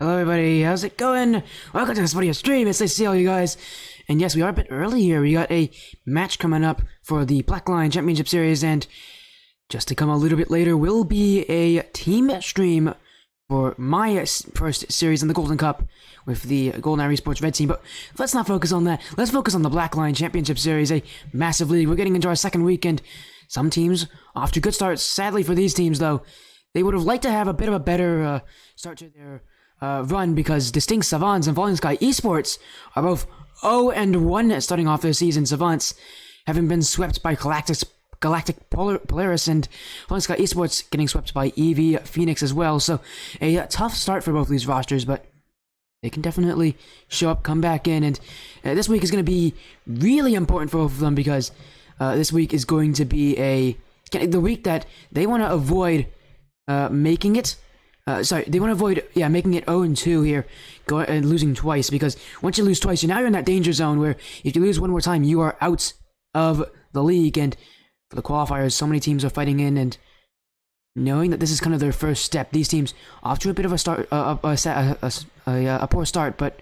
Hello everybody, how's it going? Welcome to this video stream, it's nice to see all you guys. And yes, we are a bit early here, we got a match coming up for the Black Line Championship Series, and just to come a little bit later will be a team stream for my first series in the Golden Cup with the Golden Esports Red Team. But let's not focus on that, let's focus on the Black Line Championship Series, a massive league. We're getting into our second week, and some teams off to good starts. Sadly for these teams though, they would have liked to have a bit of a better start to their run, because distinct Savants and Falling Sky Esports are both 0-1 starting off their season. Savants having been swept by Galactic Polaris, and Falling Sky Esports getting swept by EV Phoenix as well. So a tough start for both these rosters, but they can definitely show up, come back in, and this week is going to be really important for both of them, because this week is going to be the week that they want to avoid making it. They want to avoid, making it 0-2 here, and losing twice, because once you lose twice, you're in that danger zone where if you lose one more time, you are out of the league. And for the qualifiers, so many teams are fighting in, and knowing that this is kind of their first step, these teams off to a bit of a start, a poor start, but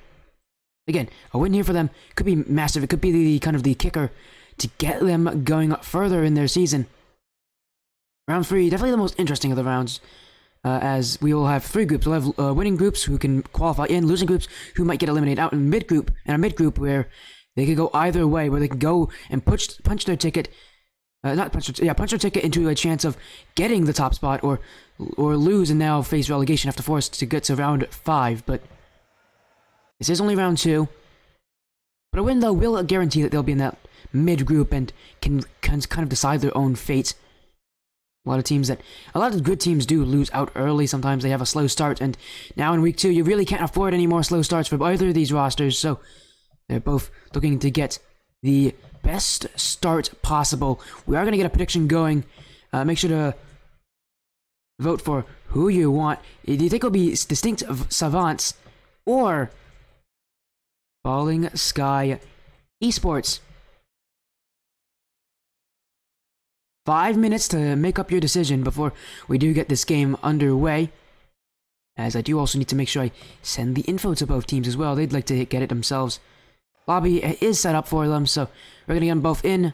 again, a win here for them could be massive. It could be the kind of the kicker to get them going further in their season. Round 3, definitely the most interesting of the rounds. As we will have 3 groups. We'll have winning groups who can qualify in, losing groups who might get eliminated out, in mid-group, and a mid-group where they could go either way, where they can go and punch their ticket, punch their ticket into a chance of getting the top spot, or lose and now face relegation after forced to get to round 5. But this is only round 2. But a win, though, will guarantee that they'll be in that mid-group and can kind of decide their own fate. A lot of good teams do lose out early. Sometimes they have a slow start, and now in week 2, you really can't afford any more slow starts for either of these rosters, so they're both looking to get the best start possible. We are going to get a prediction going. Make sure to vote for who you want. Do you think it'll be distinct Savants or Falling Sky Esports? 5 minutes to make up your decision before we do get this game underway, as I do also need to make sure I send the info to both teams as well. They'd like to get it themselves. Lobby is set up for them, so we're gonna get them both in.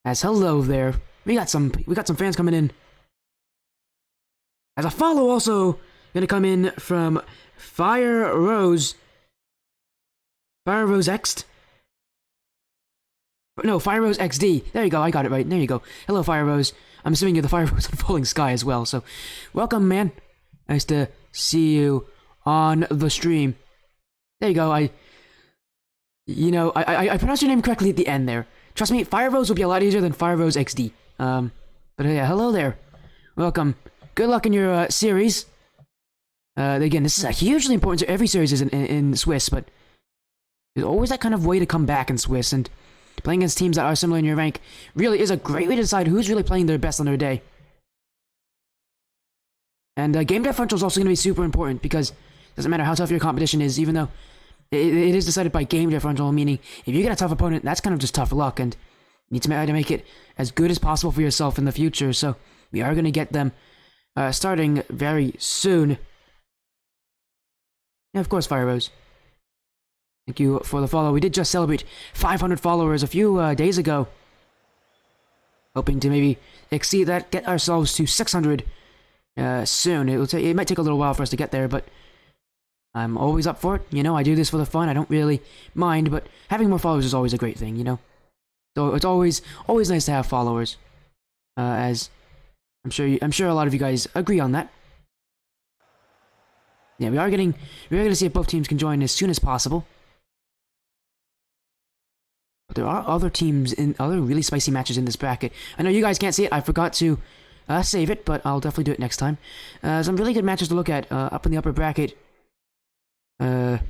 As hello there, we got some fans coming in. As a follow also gonna come in from Fire Rose X. No, Fire Rose XD. There you go, I got it right. There you go. Hello, Fire Rose. I'm assuming you're the Fire Rose on Falling Sky as well, so welcome, man. Nice to see you on the stream. There you go. I pronounced your name correctly at the end there. Trust me, Fire Rose will be a lot easier than Fire Rose XD. But yeah, hello there. Welcome. Good luck in your series. Again, this is a hugely important. Every series is in Swiss, but there's always that kind of way to come back in Swiss, and playing against teams that are similar in your rank really is a great way to decide who's really playing their best on their day. And game differential is also going to be super important, because it doesn't matter how tough your competition is, even though it is decided by game differential, meaning if you get a tough opponent, that's kind of just tough luck, and you need to try to make it as good as possible for yourself in the future. So we are going to get them starting very soon. Yeah, of course, Fire Rose. Thank you for the follow. We did just celebrate 500 followers a few days ago. Hoping to maybe exceed that, get ourselves to 600 soon. It might take a little while for us to get there, but I'm always up for it. I do this for the fun. I don't really mind, but having more followers is always a great thing, So it's always nice to have followers. As I'm sure a lot of you guys agree on that. Yeah, we're going to see if both teams can join as soon as possible. But there are other teams in other really spicy matches in this bracket. I know you guys can't see it. I forgot to save it, but I'll definitely do it next time. Some really good matches to look at up in the upper bracket. R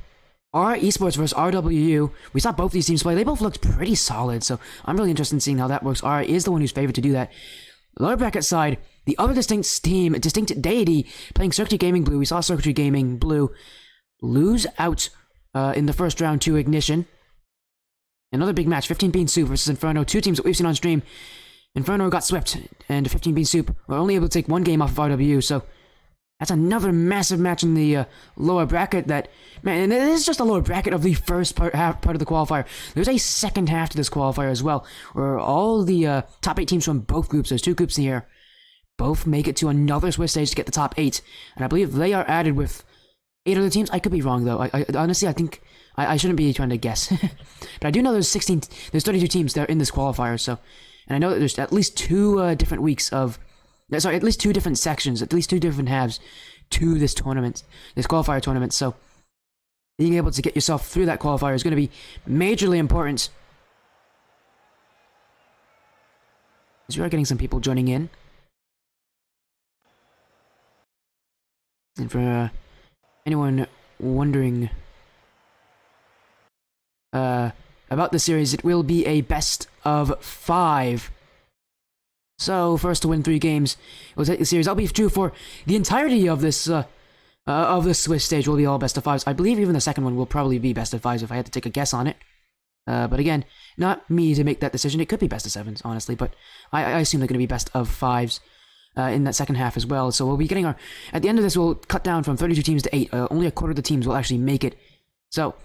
Esports versus RWU. We saw both these teams play. They both looked pretty solid, so I'm really interested in seeing how that works. R is the one who's favored to do that. Lower bracket side, the other distinct team, Distinct Deity, playing Circuitry Gaming Blue. We saw Circuitry Gaming Blue lose out in the first round to Ignition. Another big match, 15 Bean Soup versus Inferno, 2 teams that we've seen on stream. Inferno got swept, and 15 Bean Soup were only able to take 1 game off of RWU, so That's another massive match in the lower bracket that, man, and it is just a lower bracket of the first part of the qualifier. There's a second half to this qualifier as well, where all the top 8 teams from both groups, there's 2 groups in here, both make it to another Swiss stage to get the top 8. And I believe they are added with 8 other teams. I could be wrong, though. I honestly, I think I shouldn't be trying to guess. But I do know there's 32 teams there in this qualifier, so. And I know that there's at least 2 different weeks of, sorry, at least 2 different sections, at least 2 different halves to this tournament, this qualifier tournament. So being able to get yourself through that qualifier is going to be majorly important. As we are getting some people joining in. And for anyone wondering about the series, it will be a best of 5. So, first to win 3 games will take the series. That'll be true for the entirety of this Swiss stage. Will be all best of 5s. I believe even the second one will probably be best of 5s if I had to take a guess on it. But again, not me to make that decision. It could be best of 7s, honestly, but I assume they're going to be best of 5s in that second half as well. So we'll be getting our, at the end of this, we'll cut down from 32 teams to 8. Only a quarter of the teams will actually make it. So,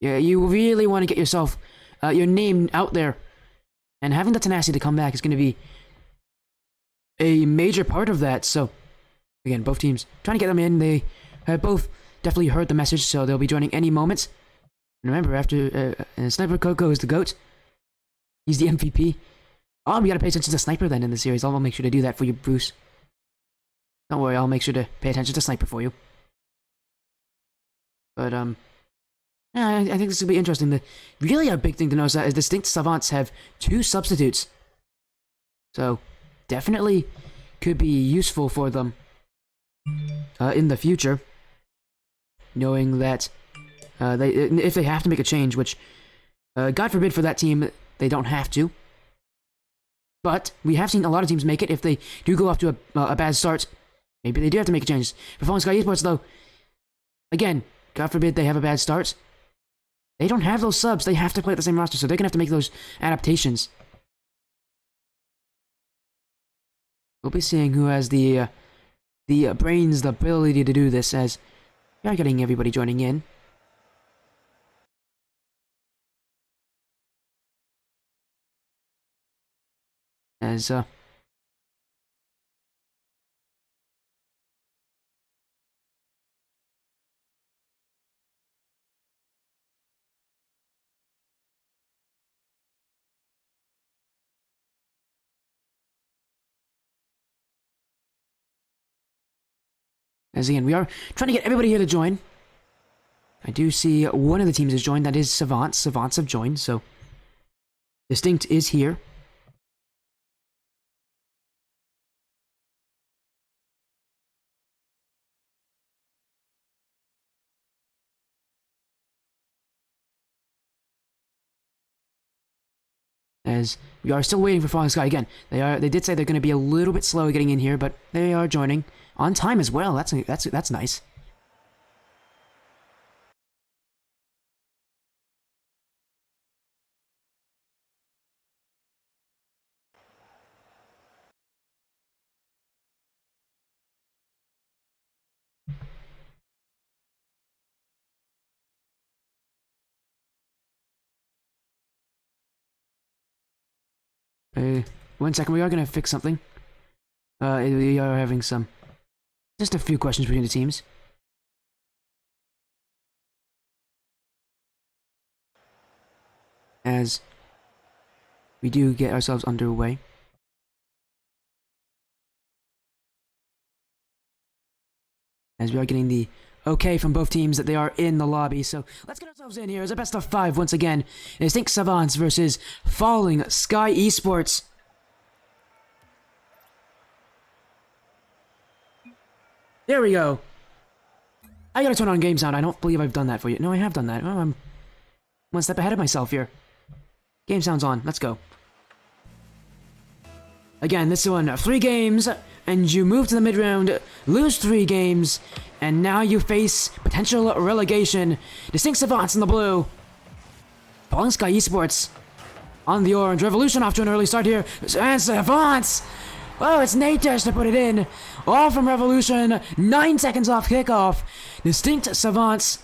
yeah, you really want to get yourself, your name out there. And having the tenacity to come back is going to be a major part of that. So, again, both teams trying to get them in. They have both definitely heard the message, so they'll be joining any moment. And remember, after Sniper Coco is the GOAT, he's the MVP. Oh, we gotta pay attention to Sniper then in the series. I'll make sure to do that for you, Bruce. Don't worry, I'll make sure to pay attention to Sniper for you. But, yeah, I think this will be interesting. Really a big thing to notice is distinct Savants have 2 substitutes. So, definitely could be useful for them in the future. Knowing that if they have to make a change, which, God forbid for that team, they don't have to. But we have seen a lot of teams make it if they do go off to a bad start. Maybe they do have to make a change. For Fallen Sky Esports, though, again, God forbid they have a bad start. They don't have those subs. They have to play at the same roster, so they're going to have to make those adaptations. We'll be seeing who has the brains, the ability to do this, as we are getting everybody joining in. As, again, we are trying to get everybody here to join. I do see one of the teams has joined. That is Savants. Savants have joined, so Distinct is here. As we are still waiting for Falling Sky again. They did say they're going to be a little bit slow getting in here, but they are joining on time as well. That's nice. One second, we are going to fix something. We are having just a few questions between the teams. As we do get ourselves underway. As we are getting the okay from both teams that they are in the lobby. So let's get ourselves in here as a best of 5 once again. Distinct Savants versus Falling Sky Esports. There we go. I gotta turn on game sound. I don't believe I've done that for you. No, I have done that. Oh, I'm one step ahead of myself here. Game sound's on. Let's go. Again, this one, 3 games, and you move to the mid-round, lose 3 games, and now you face potential relegation. Distinct Savants in the blue. Falling Sky Esports on the orange. Revolution off to an early start here, and Savants Oh, it's Nate Dash to put it in. All from Revolution. 9 seconds off kickoff. Distinct Savants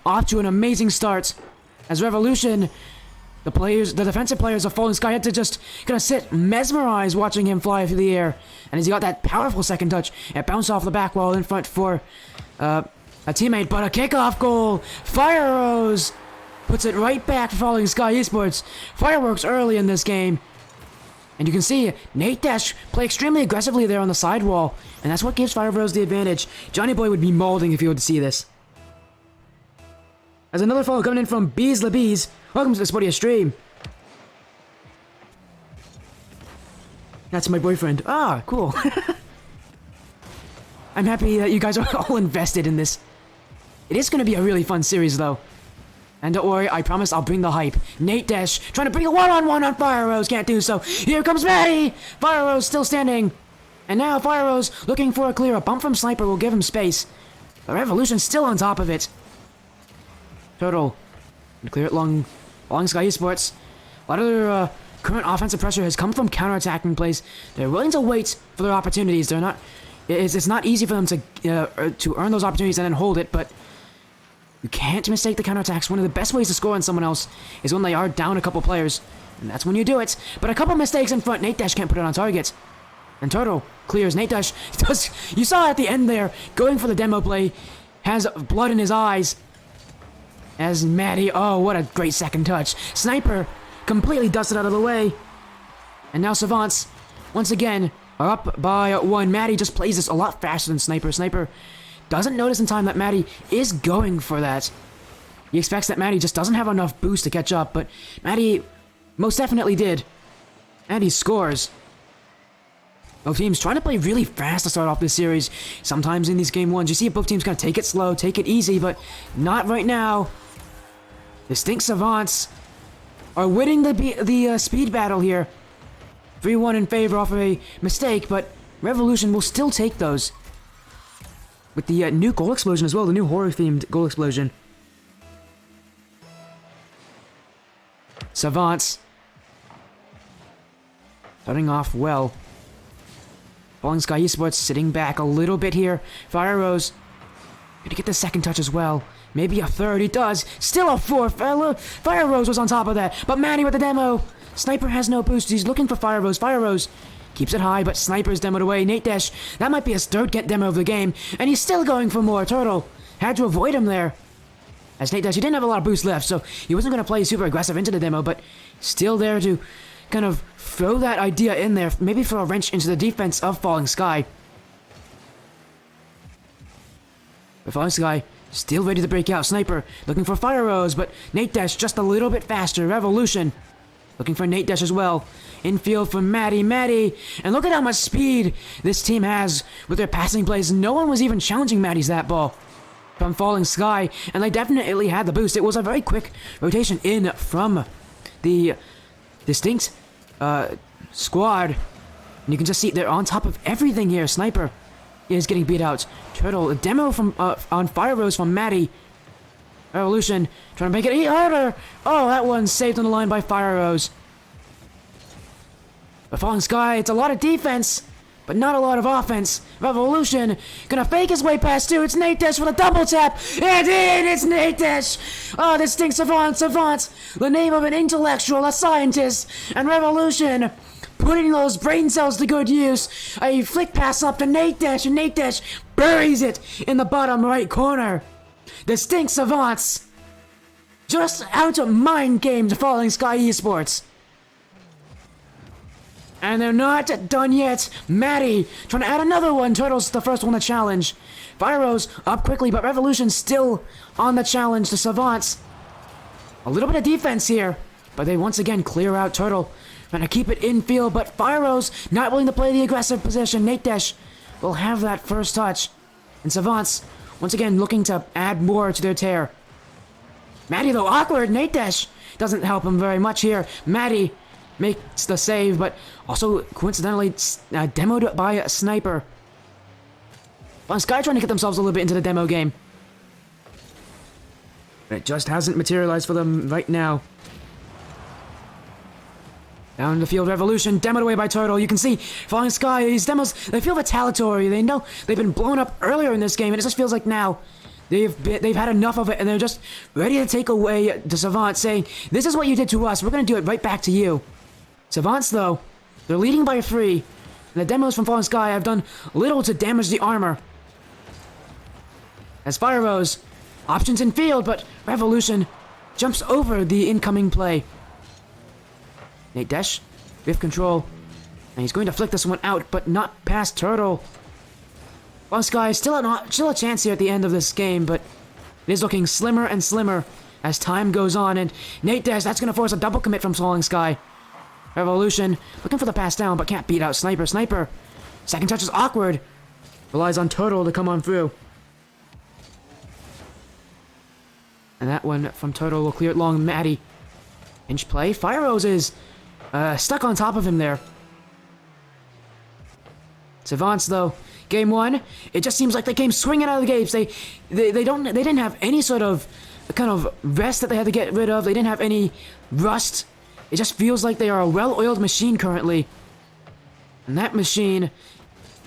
off to an amazing start. As Revolution, the defensive players of Falling Sky had to just kind of sit mesmerized watching him fly through the air. And as he got that powerful second touch, it bounced off the back wall in front for a teammate. But a kickoff goal. Fire Rose puts it right back for Falling Sky Esports. Fireworks early in this game. And you can see Nate Dash play extremely aggressively there on the sidewall. And that's what gives Fire Rose the advantage. Johnny Boy would be molding if he would see this. As another follow coming in from Bees LaBees. Welcome to the Sportia stream. That's my boyfriend. Ah, cool. I'm happy that you guys are all invested in this. It is going to be a really fun series, though. And don't worry, I promise I'll bring the hype. Nate Dash trying to bring a one-on-one on Fire Rose. Can't do so. Here comes Maddie. Fire Rose still standing. And now Fire Rose looking for a clear. A bump from Sniper will give him space. The Revolution still on top of it. Total. And clear it along Sky Esports. A lot of their current offensive pressure has come from counterattacking plays. They're willing to wait for their opportunities. They're not. It's not easy for them to earn those opportunities and then hold it, but you can't mistake the counterattacks. One of the best ways to score on someone else is when they are down a couple players, and that's when you do it. But a couple mistakes in front, Nate Dash can't put it on target. And Turtle clears. Nate Dash does. You saw at the end there, going for the demo play, has blood in his eyes. As Maddie, oh, what a great second touch. Sniper completely dusted out of the way. And now Savants, once again, are up by 1. Maddie just plays this a lot faster than Sniper. Sniper doesn't notice in time that Maddie is going for that. He expects that Maddie just doesn't have enough boost to catch up, but Maddie most definitely did. Maddie scores. Both teams trying to play really fast to start off this series. Sometimes in these game ones, you see both teams kind of take it slow, take it easy, but not right now. Distinct Savants are winning the speed battle here. 3-1 in favor off of a mistake, but Revolution will still take those. With the new goal explosion as well, the new horror-themed goal explosion. Savants starting off well. Falling Sky Esports sitting back a little bit here. Fire Rose gonna get the second touch as well. Maybe a third. He does. Still a fourth. Fire Rose was on top of that. But Maddie with the demo. Sniper has no boost. He's looking for Fire Rose. Fire Rose keeps it high, but Sniper's demoed away. Nate Dash, that might be his third get demo of the game. And he's still going for more. Turtle had to avoid him there. As Nate Dash, he didn't have a lot of boost left, so he wasn't going to play super aggressive into the demo, but still there to kind of throw that idea in there. Maybe throw a wrench into the defense of Falling Sky. But Falling Sky still ready to break out. Sniper looking for Fire Rose, but Nate Dash just a little bit faster. Revolution looking for Nate Dash as well. Infield for Maddie. And look at how much speed this team has with their passing plays. No one was even challenging Maddie's that ball from Falling Sky, and they definitely had the boost. It was a very quick rotation in from the Distinct squad. And you can just see they're on top of everything here. Sniper is getting beat out. Turtle, a demo from on Fire Rose from Maddie. Revolution trying to make it harder. Oh, that one's saved on the line by Fire Rose. But Falling Sky, it's a lot of defense, but not a lot of offense. Revolution gonna fake his way past two. It's Nate Dash with a double tap. And in, it's Nate Dash. Oh, this stinks. Savants. The name of an intellectual, a scientist. And Revolution putting those brain cells to good use. A flick pass up to Nate Dash, and Nate Dash buries it in the bottom right corner. Distinct Savants just out of mind gamed Falling Sky Esports. And they're not done yet. Maddie trying to add another one. Turtle's the first one to challenge. Fire Rose up quickly, but Revolution still on the challenge to Savants. A little bit of defense here, but they once again clear out Turtle. Trying to keep it in field, but Fire Rose not willing to play the aggressive position. Nate Dash will have that first touch. And Savants once again looking to add more to their tear. Maddie though awkward. Nate Dash doesn't help him very much here. Maddie makes the save, but also coincidentally demoed by a Sniper. Well, Sky trying to get themselves a little bit into the demo game. But it just hasn't materialized for them right now. Down the field, Revolution, demoed away by Turtle. You can see Falling Sky, these demos, they feel retaliatory. They know they've been blown up earlier in this game, and it just feels like now they've had enough of it, and they're just ready to take away the Savants, saying, this is what you did to us, we're going to do it right back to you. Savants, though, they're leading by 3, and the demos from Falling Sky have done little to damage the armor. As Fire Rose, options in field, but Revolution jumps over the incoming play. Nate Desh, with control, and he's going to flick this one out, but not past Turtle. Falling Sky still a chance here at the end of this game, but it is looking slimmer and slimmer as time goes on, and Nate Desh, that's going to force a double commit from Falling Sky. Revolution, looking for the pass down, but can't beat out Sniper. Sniper, second touch is awkward, relies on Turtle to come on through. And that one from Turtle will clear it long. Maddie, inch play, Fire Rose is stuck on top of him there. Savants, though, game 1, it just seems like they came swinging out of the gates. They didn't have any sort of kind of rest that they had to get rid of. They didn't have any rust. It just feels like they are a well-oiled machine currently, and that machine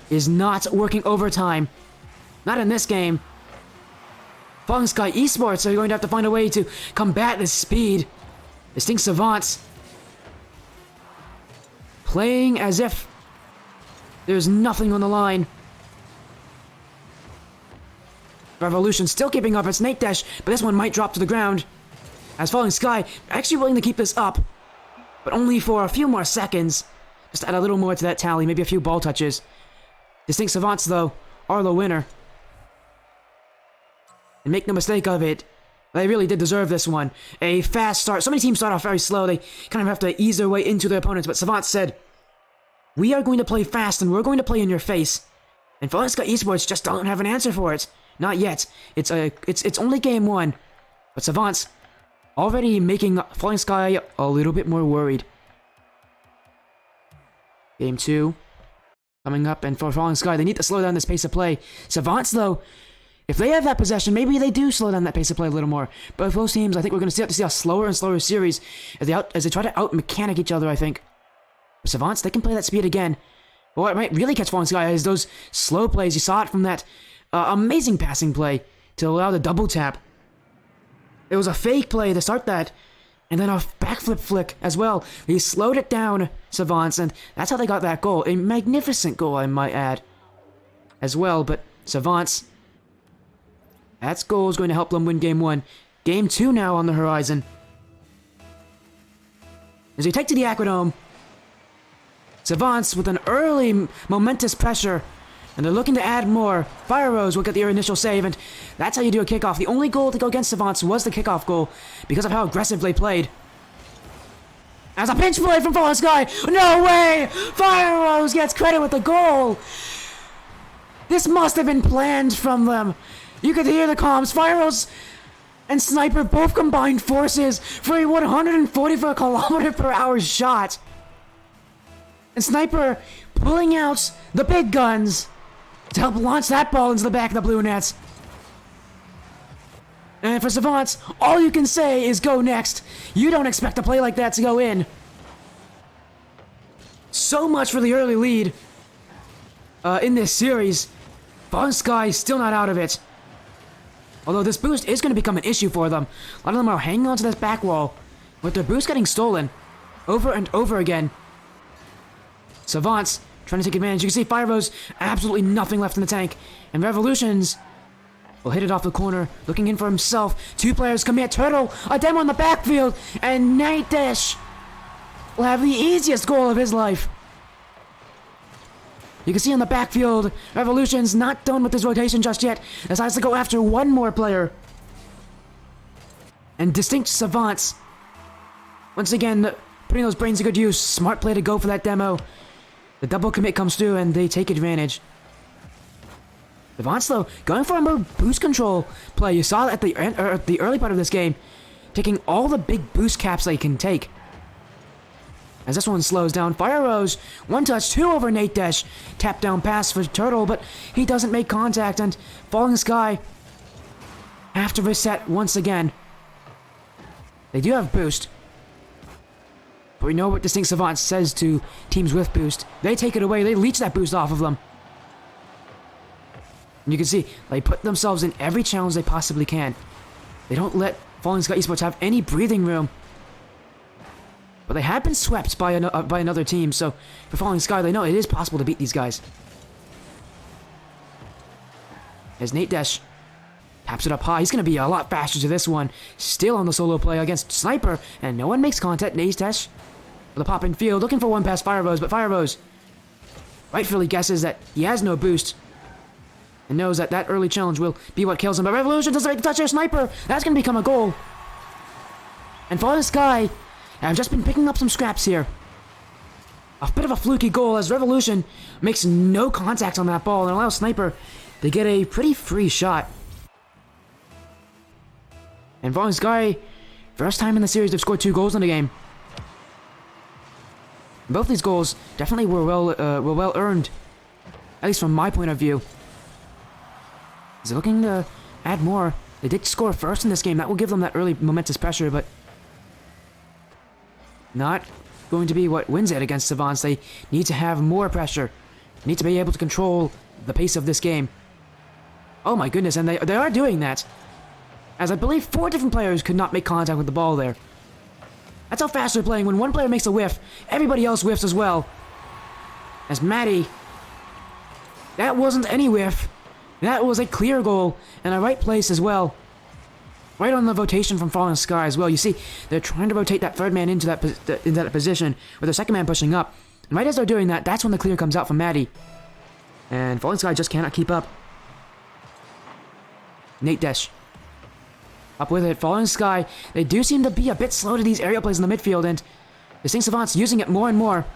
is not working overtime. Not in this game. Falling Sky Esports are going to have to find a way to combat this speed. Distinct Savants playing as if there's nothing on the line. Revolution still keeping up its Nate Dash, but this one might drop to the ground. As Falling Sky actually willing to keep this up, but only for a few more seconds. Just add a little more to that tally, maybe a few ball touches. Distinct Savants, though, are the winner. And make no mistake of it, they really did deserve this one. A fast start. So many teams start off very slow. They kind of have to ease their way into their opponents. But Savant said, we are going to play fast and we're going to play in your face. And Falling Sky Esports just don't have an answer for it. Not yet. It's only game 1. But Savants already making Falling Sky a little bit more worried. Game 2 coming up, and for Falling Sky, they need to slow down this pace of play. Savants, though, if they have that possession, maybe they do slow down that pace of play a little more. But with both teams, I think we're going to see a slower and slower series as they try to out-mechanic each other, I think. But Savants, they can play that speed again. But what might really catch Falling Sky is those slow plays. You saw it from that amazing passing play to allow the double tap. It was a fake play to start that, and then a backflip flick as well. He slowed it down, Savants, and that's how they got that goal. A magnificent goal, I might add, as well. But Savants, that goal is going to help them win Game 1. Game 2 now on the horizon. As we take to the Aquadome, Savants with an early momentous pressure, and they're looking to add more. Fire Rose will get their initial save, and that's how you do a kickoff. The only goal to go against Savants was the kickoff goal because of how aggressive they played. As a pinch play from Falling Sky. No way! Fire Rose gets credit with the goal. This must have been planned from them. You could hear the comms. Fire Rose and Sniper both combined forces for a 144 km per hour shot. And Sniper pulling out the big guns to help launch that ball into the back of the blue nets. And for Savants, all you can say is go next. You don't expect a play like that to go in. So much for the early lead in this series. Falling Sky still not out of it. Although this boost is going to become an issue for them. A lot of them are hanging onto this back wall, with their boost getting stolen over and over again. Savants trying to take advantage. You can see Fire Rose, absolutely nothing left in the tank. And Revolutions will hit it off the corner, looking in for himself. 2 players commit. Turtle, a demo in the backfield, and Nate Dish will have the easiest goal of his life. You can see on the backfield, Revolution's not done with his rotation just yet. Decides to go after one more player. And Distinct Savants, once again, putting those brains to good use. Smart play to go for that demo. The double commit comes through, and they take advantage. Savants, though, going for a more boost control play. You saw it at the early part of this game, taking all the big boost caps they can take. As this one slows down, Fire Rose, 1 touch, 2 over Nate Dash. Tap down pass for Turtle, but he doesn't make contact, and Falling Sky have to reset once again. They do have boost. But we know what Distinct Savants says to teams with boost. They take it away. They leech that boost off of them. And you can see, they put themselves in every challenge they possibly can. They don't let Falling Sky Esports have any breathing room. But they have been swept by another team, so for Falling Sky, they know it is possible to beat these guys. As Nate Desh taps it up high, he's going to be a lot faster to this one. Still on the solo play against Sniper, and no one makes contact. Nate Desh with a pop in field, looking for one past Fire Rose, but Fire Rose rightfully guesses that he has no boost. And knows that that early challenge will be what kills him. But Revolution doesn't make the touch there. Sniper! That's going to become a goal. And Falling Sky have just been picking up some scraps here. A bit of a fluky goal as Revolution makes no contact on that ball and allows Sniper to get a pretty free shot. And Falling Sky, first time in the series they've scored 2 goals in the game. Both these goals definitely were well earned, at least from my point of view. They're looking to add more. They did score first in this game. That will give them that early momentous pressure, but not going to be what wins it against Savants. They need to have more pressure. Need to be able to control the pace of this game. Oh my goodness, and they are doing that. As I believe 4 different players could not make contact with the ball there. That's how fast they're playing. When one player makes a whiff, everybody else whiffs as well. As Maddie, that wasn't any whiff. That was a clear goal, and a right place as well. Right on the rotation from Falling Sky as well. You see, they're trying to rotate that third man into that position, with the second man pushing up. And right as they're doing that, that's when the clear comes out from Maddie. And Falling Sky just cannot keep up. Nate Desh up with it. Falling Sky, they do seem to be a bit slow to these aerial plays in the midfield, and Distinct Savants using it more and more.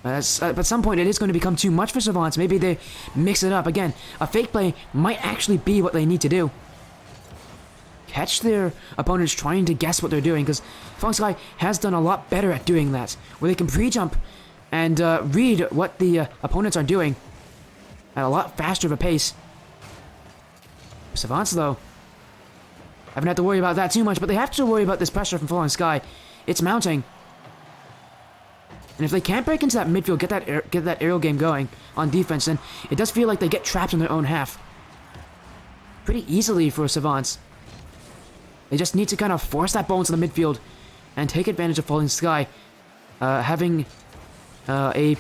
But at some point, it is going to become too much for Savants. Maybe they mix it up. Again, a fake play might actually be what they need to do. Catch their opponents trying to guess what they're doing, because Falling Sky has done a lot better at doing that, where they can pre-jump and read what the opponents are doing at a lot faster of a pace. Savants, though, haven't had to worry about that too much, but they have to worry about this pressure from Falling Sky. It's mounting. And if they can't break into that midfield, get that aerial game going on defense, then it does feel like they get trapped in their own half pretty easily for Savants. They just need to kind of force that ball into the midfield and take advantage of Falling Sky having a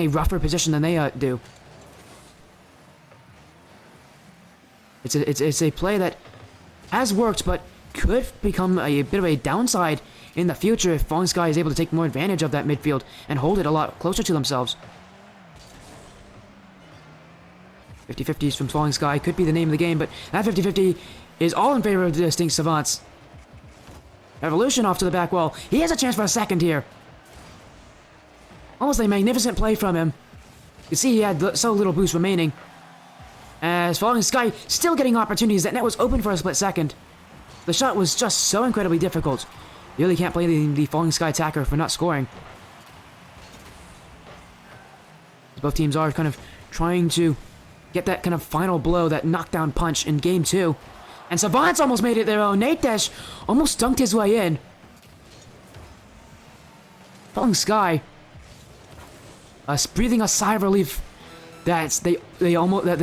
rougher position than they do. It's a play that has worked, but could become a bit of a downside in the future if Falling Sky is able to take more advantage of that midfield and hold it a lot closer to themselves. 50-50s from Falling Sky could be the name of the game, but that 50-50 is all in favor of the Distinct Savants. Revolution off to the back wall. He has a chance for a second here. Almost a magnificent play from him. You see he had so little boost remaining. As Falling Sky still getting opportunities. That net was open for a split second. The shot was just so incredibly difficult. You really can't blame the Falling Sky attacker for not scoring. Both teams are kind of trying to get that kind of final blow, that knockdown punch in Game 2. And Savants almost made it their own. Nate Desh almost dunked his way in. Falling Sky breathing a sigh of relief that they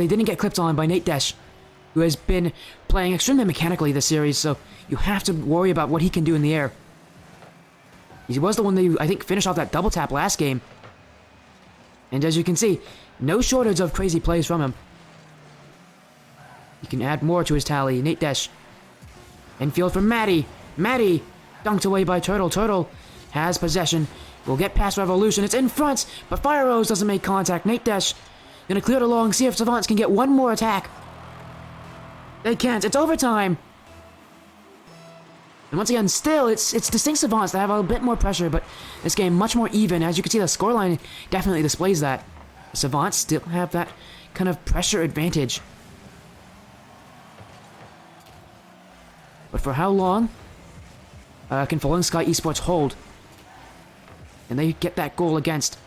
didn't get clipped on by Nate Desh, who has been playing extremely mechanically this series, so you have to worry about what he can do in the air. He was the one that, I think, finished off that double tap last game. And as you can see, no shortage of crazy plays from him. He can add more to his tally. Nate Desh. Infield for Maddie. Maddie dunked away by Turtle. Turtle has possession. Will get past Revolution. It's in front, but Fire Rose doesn't make contact. Nate Desh gonna clear it along, see if Savants can get one more attack. They can't. It's overtime. And once again, still, it's Distinct Savants that have a bit more pressure, but this game much more even. As you can see, the scoreline definitely displays that. Savants still have that kind of pressure advantage. But for how long can Falling Sky Esports hold? And they get that goal against.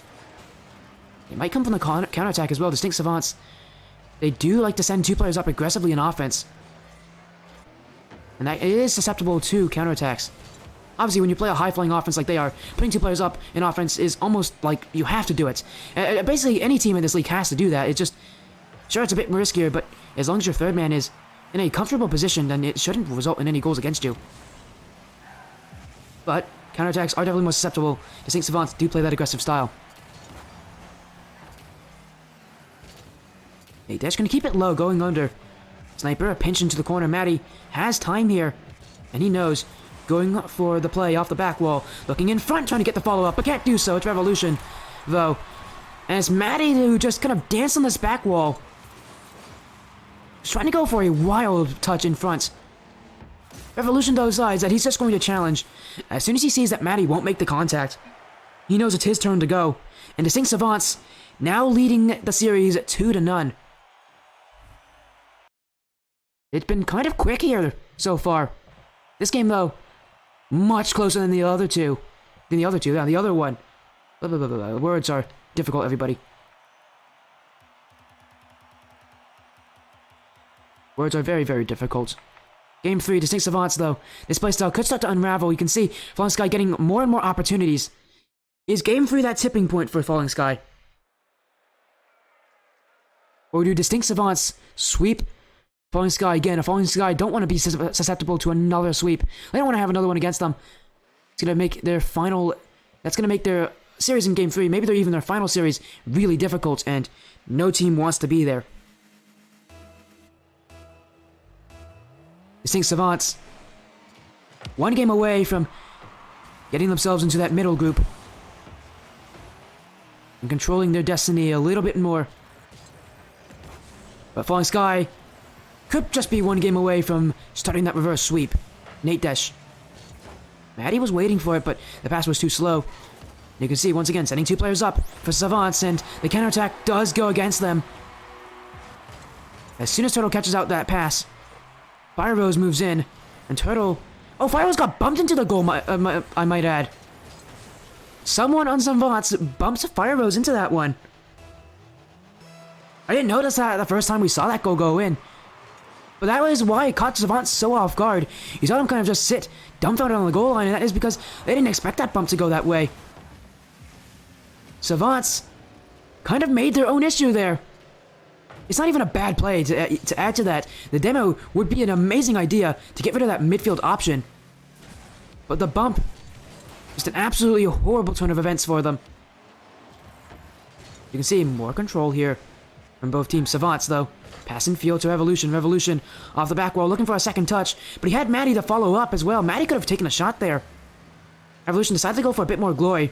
It might come from the counterattack as well. Distinct Savants, they do like to send 2 players up aggressively in offense. And that it is susceptible to counterattacks. Obviously, when you play a high-flying offense like they are, putting 2 players up in offense is almost like you have to do it. Basically, any team in this league has to do that. It's just, sure, it's a bit riskier, but as long as your third man is in a comfortable position, then it shouldn't result in any goals against you. But counterattacks are definitely more susceptible. Distinct Savants do play that aggressive style. Hey, Dash gonna keep it low, going under. Sniper, a pinch into the corner. Maddie has time here, and he knows. Going for the play off the back wall. Looking in front, trying to get the follow-up, but can't do so. It's Revolution, though. And it's Maddie who just kind of danced on this back wall. He's trying to go for a wild touch in front. Revolution, though, decides that he's just going to challenge. As soon as he sees that Maddie won't make the contact, he knows it's his turn to go. And Distinct Savants now leading the series 2-0. It's been kind of quick here so far. This game, though, much closer than the other two. The other one. Words are difficult, everybody. Words are very, very difficult. Game 3, Distinct Savants, though. This playstyle could start to unravel. You can see Falling Sky getting more and more opportunities. Is Game 3 that tipping point for Falling Sky? Or do Distinct Savants sweep Falling Sky again? A Falling Sky don't want to be susceptible to another sweep. They don't want to have another one against them. It's going to make their final... That's going to make their series in Game 3, maybe they're even their final series, really difficult, and no team wants to be there. Distinct Savants, 1 game away from getting themselves into that middle group and controlling their destiny a little bit more. But Falling Sky could just be 1 game away from starting that reverse sweep. Nate Desh. Maddie was waiting for it, but the pass was too slow. You can see, once again, setting 2 players up for Savants, and the counterattack does go against them. As soon as Turtle catches out that pass, Fire Rose moves in, and Turtle... Oh, Fire Rose got bumped into the goal, I might add. Someone on Savants bumps Fire Rose into that one. I didn't notice that the first time we saw that goal go in. But that was why it caught Savants so off guard. You saw them kind of just sit dumbfounded on the goal line, and that is because they didn't expect that bump to go that way. Savants kind of made their own issue there. It's not even a bad play to add to that. The demo would be an amazing idea to get rid of that midfield option. But the bump, just an absolutely horrible turn of events for them. You can see more control here from both teams. Savants, though, passing field to Revolution. Revolution off the back wall, looking for a second touch. But he had Maddie to follow up as well. Maddie could have taken a shot there. Revolution decided to go for a bit more glory.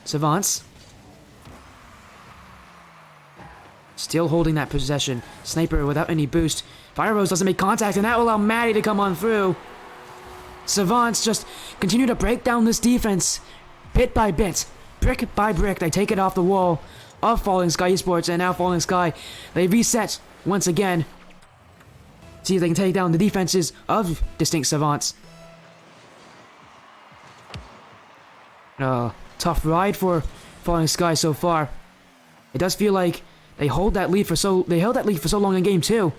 Savants still holding that possession. Sniper without any boost. Fire Rose doesn't make contact, and that will allow Maddie to come on through. Savants just continue to break down this defense bit by bit. Brick by brick, they take it off the wall of Falling Sky Esports, and now Falling Sky, they reset once again. See if they can take down the defenses of Distinct Savants. Tough ride for Falling Sky so far. It does feel like they held that lead for so long in Game 2. And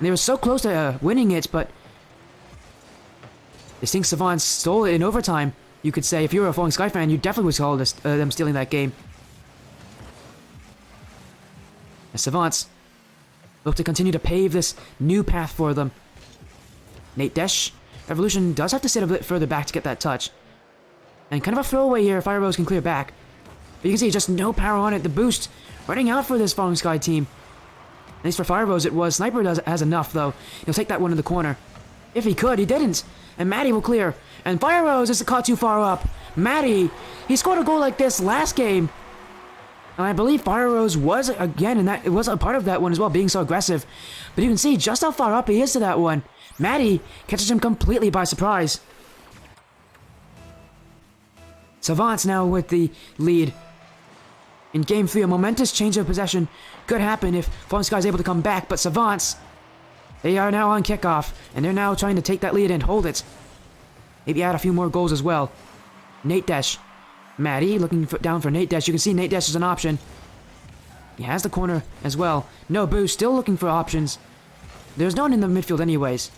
they were so close to winning it, but Distinct Savants stole it in overtime. You could say, if you were a Falling Sky fan, you definitely would call them stealing that game. The Savants look to continue to pave this new path for them. Nate Desh, Revolution does have to sit a bit further back to get that touch. And kind of a throwaway here, Fire Rose can clear back. But you can see just no power on it. The boost running out for this Falling Sky team. At least for Fire Rose it was. Sniper has enough, though. He'll take that one in the corner. If he could, he didn't. And Maddie will clear. And Fire Rose is caught too far up. Maddie, he scored a goal like this last game. And I believe Fire Rose was, again, and that it was a part of that one as well, being so aggressive. But you can see just how far up he is to that one. Maddie catches him completely by surprise. Savants now with the lead. In Game 3, a momentous change of possession could happen if Falling Sky is able to come back, but Savants, they are now on kickoff, and they're now trying to take that lead and hold it. Maybe add a few more goals as well. Nate Desh. Maddie looking down for Nate Desh. You can see Nate Desh is an option. He has the corner as well. No boost, still looking for options. There's no one in the midfield anyways.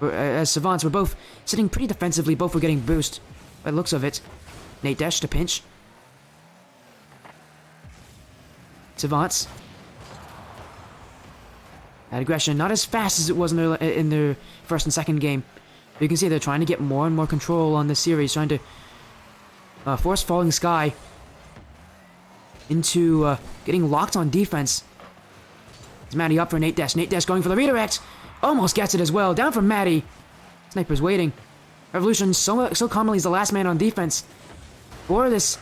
as Savants were both sitting pretty defensively. Both were getting boost by the looks of it. Nate Dash to pinch. Savants. That aggression, not as fast as it was in their first and second game. But you can see they're trying to get more and more control on this series, trying to force Falling Sky into getting locked on defense. It's Maddie up for Nate Dash. Nate Dash going for the redirect. Almost gets it as well. Down from Maddie. Sniper's waiting. Revolution so commonly is the last man on defense for this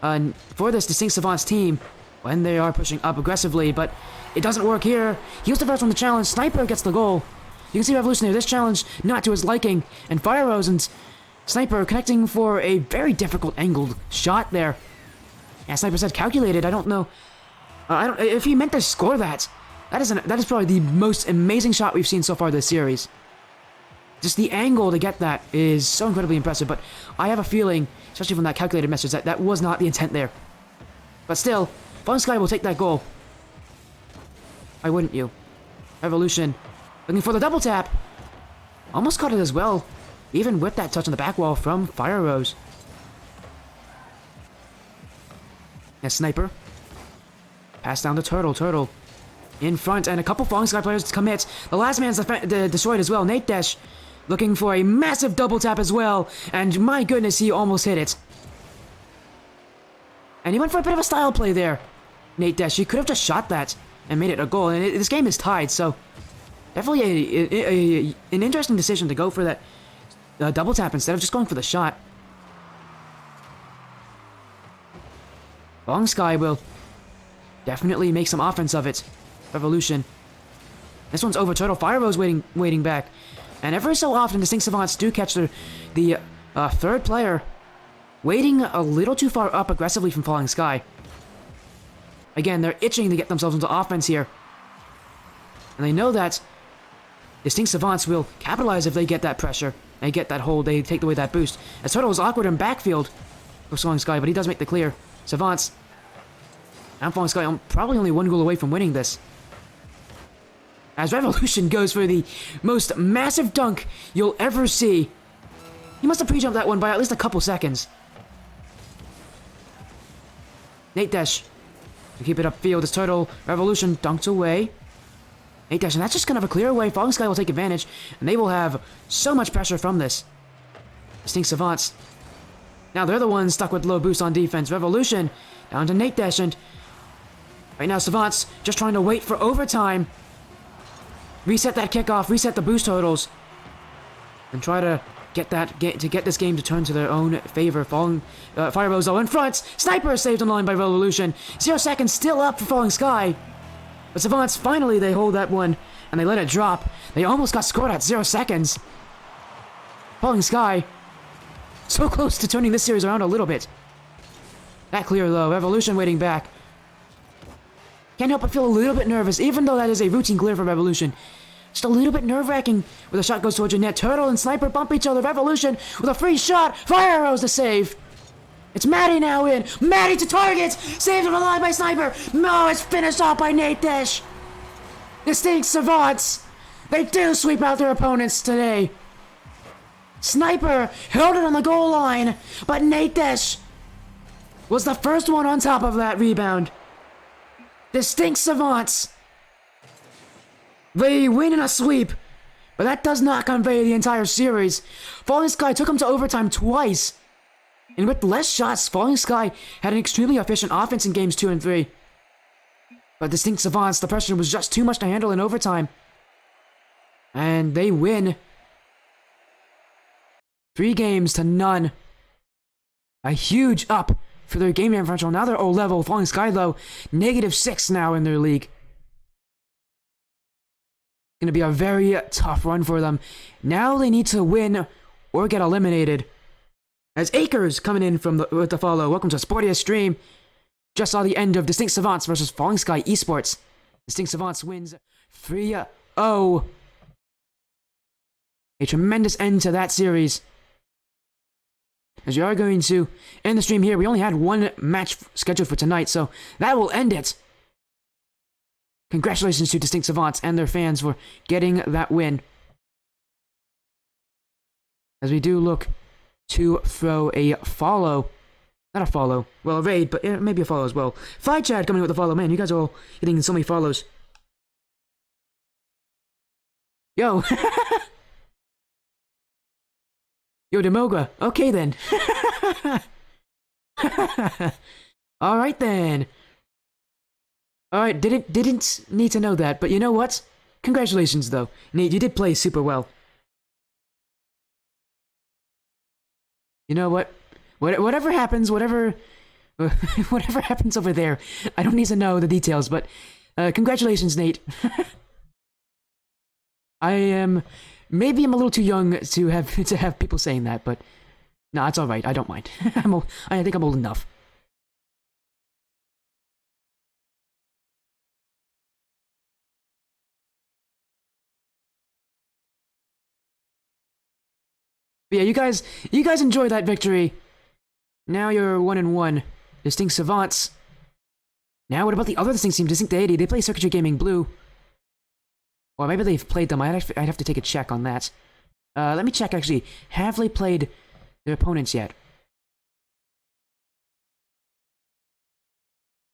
Distinct Savants team when they are pushing up aggressively, but it doesn't work here. He was the first one to challenge. Sniper gets the goal. You can see Revolution here. This challenge not to his liking, and Fire Rose and Sniper connecting for a very difficult angled shot there. Yeah, Sniper said calculated. I don't know. If he meant to score that. That is probably the most amazing shot we've seen so far this series. Just the angle to get that is so incredibly impressive, but I have a feeling, especially from that calculated message, that that was not the intent there. But still, Falling Sky will take that goal. Why wouldn't you? Revolution looking for the double tap. Almost caught it as well, even with that touch on the back wall from Fire Rose. And Sniper. Pass down to Turtle. Turtle in front, and a couple Falling Sky players to commit. The last man's destroyed as well. Nate Dash looking for a massive double tap as well, and my goodness, he almost hit it. And he went for a bit of a style play there. Nate Dash, he could have just shot that and made it a goal, and this game is tied, so definitely an interesting decision to go for that double tap instead of just going for the shot. Falling Sky will definitely make some offense of it. Revolution. This one's over Turtle. Fire Rose waiting back. And every so often, Distinct Savants do catch the third player waiting a little too far up aggressively from Falling Sky. Again, they're itching to get themselves into offense here. And they know that Distinct Savants will capitalize if they get that pressure. They get that hold, they take away that boost. As Turtle is awkward in backfield for Falling Sky, but he does make the clear. Savants. I'm Falling Sky. I'm probably only one goal away from winning this. As Revolution goes for the most massive dunk you'll ever see. He must have pre-jumped that one by at least a couple seconds. Nate Dash to keep it upfield as Turtle. Revolution dunked away. Nate Dash, and that's just kind of a clear away. Falling Sky will take advantage, and they will have so much pressure from this. Distinct Savants. Now they're the ones stuck with low boost on defense. Revolution down to Nate Dash, and right now Savants just trying to wait for overtime. Reset that kickoff, reset the boost totals, and try to get this game to turn to their own favor. Fire Rose in front. Sniper is saved on the line by Revolution. 0 seconds still up for Falling Sky. But Savants, finally they hold that one, and they let it drop. They almost got scored at 0 seconds. Falling Sky, so close to turning this series around a little bit. That clear though. Revolution waiting back. Can't help but feel a little bit nervous, even though that is a routine clear for Revolution. Just a little bit nerve-wracking where the shot goes towards your net. Turtle and Sniper bump each other. Revolution with a free shot. Fire Rose to save. It's Maddie now in. Maddie to target. Saved on the line by Sniper. No, it's finished off by Nate Dash. Distinct Savants. They do sweep out their opponents today. Sniper held it on the goal line, but Nate Dash was the first one on top of that rebound. Distinct Savants. They win in a sweep, but that does not convey the entire series. Falling Sky took them to overtime twice, and with less shots, Falling Sky had an extremely efficient offense in games 2 and 3. But Distinct Savants, the pressure was just too much to handle in overtime, and they win 3 games to none. A huge up for their game differential. Now they're O level. Falling Sky, though, -6 now in their league. Going to be a very tough run for them. Now they need to win or get eliminated. As Acres coming in with the follow. Welcome to Sportiest Stream. Just saw the end of Distinct Savants versus Falling Sky Esports. Distinct Savants wins 3-0. A tremendous end to that series. As we are going to end the stream here, we only had one match scheduled for tonight, so that will end it. Congratulations to Distinct Savants and their fans for getting that win. as we do look to throw a follow. Not a follow. Well, a raid, but maybe a follow as well. Fight Chad coming with a follow. Man, you guys are all getting so many follows. Yo! Yo, Demoga. Okay, then. Alright, then. Alright, didn't need to know that, but you know what? Congratulations, though. Nate, you did play super well. You know what? Whatever happens, whatever happens over there, I don't need to know the details, but congratulations, Nate. Maybe I'm a little too young to have people saying that, but no, it's all right. I don't mind. I think I'm old enough. But yeah, you guys enjoy that victory. Now you're 1-1. Distinct Savants. Now what about the other distinct team? Distinct Deity. They play Circuitry Gaming Blue. Or maybe they've played them. I'd have to take a check on that. Let me check, actually. Have they played their opponents yet?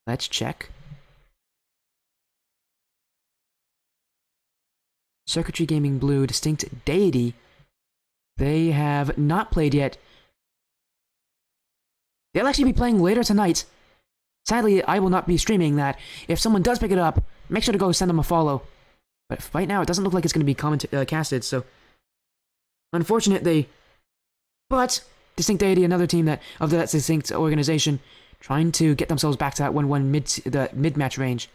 Let's check. Circuitry Gaming Blue, Distinct Deity. They have not played yet. They'll actually be playing later tonight. Sadly, I will not be streaming that. If someone does pick it up, make sure to go send them a follow. But right now, it doesn't look like it's going to be casted, so... Unfortunate, But, Distinct Deity, another team that Distinct organization, trying to get themselves back to that 1-1 mid-match range.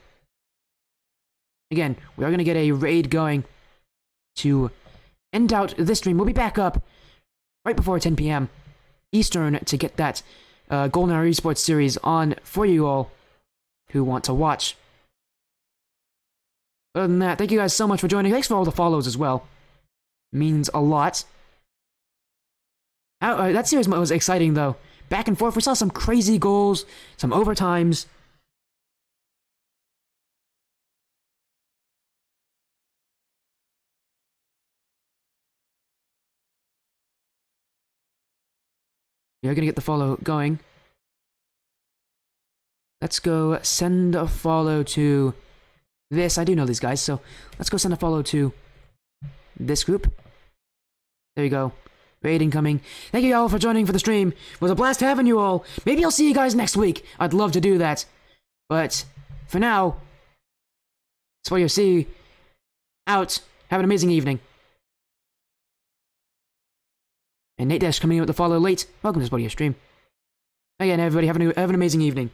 Again, we are going to get a raid going to end out this stream. We'll be back up right before 10 p.m. Eastern to get that Golden Hour Esports series on for you all who want to watch. Other than that, thank you guys so much for joining. Thanks for all the follows as well. Means a lot. That series was exciting, though. Back and forth, we saw some crazy goals, some overtimes. You're gonna get the follow going. Let's go send a follow to this. I do know these guys, so let's go send a follow to this group. There you go. Raid incoming. Thank you all for joining for the stream. It was a blast having you all. Maybe I'll see you guys next week. I'd love to do that. But for now, it's for you. See you out. Have an amazing evening. And Nate Dash coming in with the follow late. Welcome to this stream. Again, everybody, have an amazing evening.